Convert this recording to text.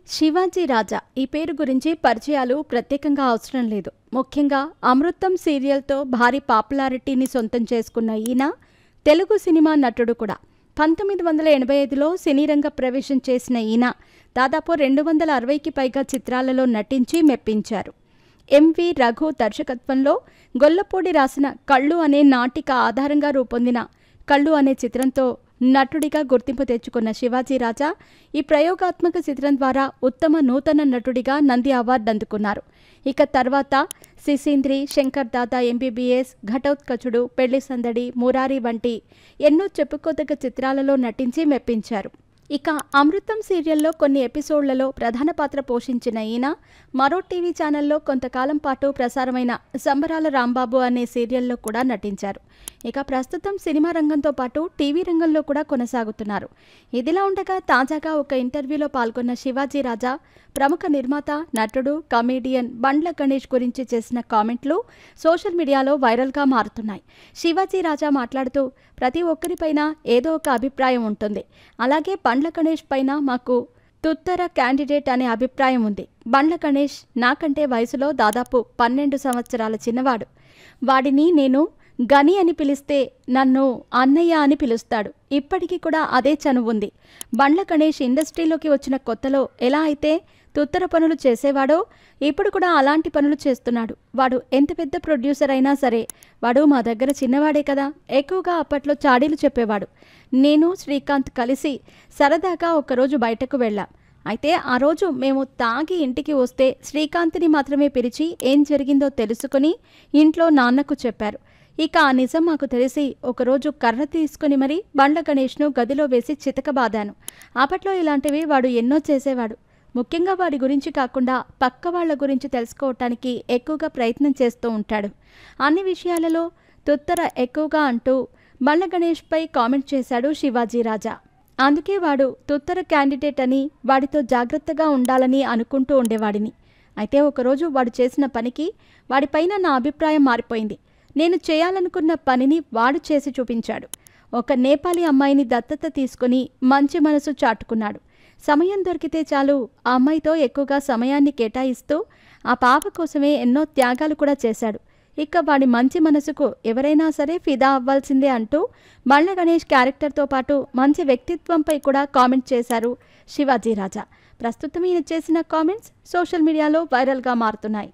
శివాజీ రాజా ఈ పేరు గురించి పరిచయాలు ప్రత్యేకంగా అవసరం లేదు. ముఖ్యంగా అమృతం సీరియల్తో భారీ పాపులారిటీని సొంతం చేసుకున్న ఈయన తెలుగు సినిమా నటుడు కూడా. 1985లో సినీ రంగ ప్రవేశం చేసిన ఈయన దాదాపు 260కి పైగా చిత్రాలలో నటించి మెప్పించారు. ఎంవి రఘు దర్శకత్వంలో గొల్లపూడి రాసిన కళ్ళు అనే నాటిక ఆధారంగా రూపొందిన కళ్ళు అనే చిత్రంతో నటుడిగా గుర్తింపు తెచ్చుకున్న శివాజీ రాజా ఈ ప్రయోగాత్మక చిత్రం ద్వారా ఉత్తమ నూతన నటుడిగా నంది అవార్డు అందుకున్నారు. ఇక తర్వాత సిసింద్రి, శంకర్ దాదా ఎంబీబీఎస్, ఘటోత్కచుడు, పెళ్లి సందడి, మురారి వంటి ఎన్నో చెప్పుకోదగ్గ చిత్రాలలో నటించి మెప్పించారు. ఇక అమృతం సీరియల్లో కొన్ని ఎపిసోడ్లలో ప్రధాన పాత్ర పోషించిన ఈయన మరో టీవీ ఛానల్లో కొంతకాలం పాటు ప్రసారమైన సంబరాల రాంబాబు అనే సీరియల్లో కూడా నటించారు. ఇక ప్రస్తుతం సినిమా రంగంతో పాటు టీవీ రంగంలో కూడా కొనసాగుతున్నారు. ఇదిలా ఉండగా తాజాగా ఒక ఇంటర్వ్యూలో పాల్గొన్న శివాజీ రాజా ప్రముఖ నిర్మాత, నటుడు, కమేడియన్ బండ్ల గణేష్ గురించి చేసిన కామెంట్లు సోషల్ మీడియాలో వైరల్గా మారుతున్నాయి. శివాజీ రాజా మాట్లాడుతూ, ప్రతి ఒక్కరిపైన ఏదో ఒక అభిప్రాయం ఉంటుంది. అలాగే బండ్ల గణేష్ పైన మాకు తుత్తర క్యాండిడేట్ అనే అభిప్రాయం ఉంది. బండ్ల గణేష్ నాకంటే వయసులో దాదాపు 12 సంవత్సరాల చిన్నవాడు. వాడిని నేను గని అని పిలిస్తే నన్ను అన్నయ్య అని పిలుస్తాడు. ఇప్పటికీ కూడా అదే చనువు ఉంది. బండ్ల గణేష్ ఇండస్ట్రీలోకి వచ్చిన కొత్తలో ఎలా అయితే తుత్తర పనులు చేసేవాడో ఇప్పుడు కూడా అలాంటి పనులు చేస్తున్నాడు. వాడు ఎంత పెద్ద ప్రొడ్యూసర్ అయినా సరే వాడు మా దగ్గర చిన్నవాడే కదా. ఎక్కువగా అప్పట్లో చాడీలు చెప్పేవాడు. నేను శ్రీకాంత్ కలిసి సరదాగా ఒకరోజు బయటకు వెళ్ళాం. అయితే ఆ రోజు మేము తాగి ఇంటికి వస్తే శ్రీకాంత్ని మాత్రమే పిలిచి ఏం జరిగిందో తెలుసుకుని ఇంట్లో నాన్నకు చెప్పారు. ఇక ఆ నిజం మాకు తెలిసి ఒకరోజు కర్ర తీసుకుని మరీ బండ్ల గణేష్ను గదిలో వేసి చితకబాదాను. అప్పట్లో ఇలాంటివి వాడు ఎన్నో చేసేవాడు. ముఖ్యంగా వాడి గురించి కాకుండా పక్క వాళ్ల గురించి తెలుసుకోవటానికి ఎక్కువగా ప్రయత్నం చేస్తూ ఉంటాడు. అన్ని విషయాలలో తుత్తర ఎక్కువగా అంటూ బండ్ల గణేష్పై కామెంట్ చేశాడు శివాజీ రాజా. అందుకే వాడు తుత్తర క్యాండిడేట్ అని, వాడితో జాగ్రత్తగా ఉండాలని అనుకుంటూ ఉండేవాడిని. అయితే ఒకరోజు వాడు చేసిన పనికి వాడిపైన నా అభిప్రాయం మారిపోయింది. నేను చేయాలనుకున్న పనిని వాడు చేసి చూపించాడు. ఒక నేపాలీ అమ్మాయిని దత్తత తీసుకుని మంచి మనసు చాటుకున్నాడు. సమయం దొరికితే చాలు ఆ అమ్మాయితో ఎక్కువగా సమయాన్ని కేటాయిస్తూ ఆ పాప కోసమే ఎన్నో త్యాగాలు కూడా చేశాడు. ఇక వాడి మంచి మనసుకు ఎవరైనా సరే ఫిదా అవ్వాల్సిందే అంటూ బండ్ల గణేష్ క్యారెక్టర్తో పాటు మంచి వ్యక్తిత్వంపై కూడా కామెంట్ చేశారు శివాజీ రాజా. ప్రస్తుతం ఈయన చేసిన కామెంట్స్ సోషల్ మీడియాలో వైరల్గా మారుతున్నాయి.